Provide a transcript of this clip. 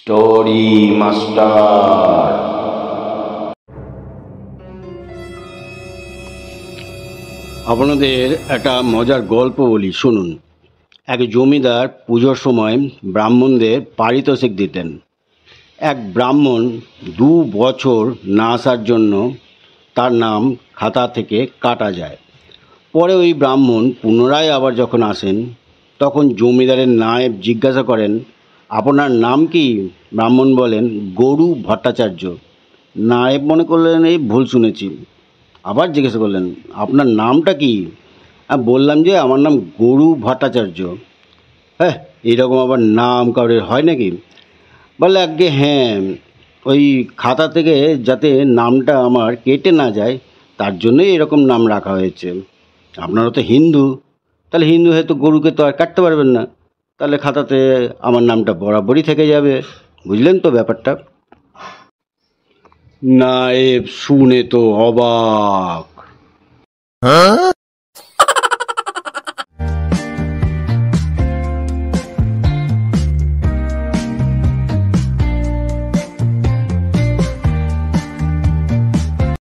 Story master. আপনাদের একটা মজার গল্প বলি, শুনুন। এক জমিদার পুজোর সময় ব্রাহ্মণদের পারিতোষিক দিতেন। এক ব্রাহ্মণ 2 বছর না আসার জন্য তার নাম খাতা থেকে কাটা যায়। পরে ওই ব্রাহ্মণ পুনরায় আবার যখন আসেন, তখন জমিদারের নায়েব জিজ্ঞাসা করেন, আপনার নাম কি? ব্রাহ্মণ বলেন, গরু ভট্টাচার্য। নায়েব মনে করলেন এই ভুল শুনেছি। আবার জিজ্ঞাসা করলেন, আপনার নামটা কি? বললাম যে আমার নাম গরু ভট্টাচার্য। হ্যাঁ, এইরকম আবার নাম কাউরের হয় নাকি? বলে, আজ্ঞে হ্যাঁ, ওই খাতা থেকে যাতে নামটা আমার কেটে না যায় তার জন্যই এরকম নাম রাখা হয়েছে। আপনারা তো হিন্দু, তাহলে হিন্দু হয়তো গরুকে তো আর কাটতে পারবেন না, তাহলে খাতাতে আমার নামটা বরাবরই থেকে যাবে। বুঝলেন তো ব্যাপারটা? নায়েব শুনে তো অবাক।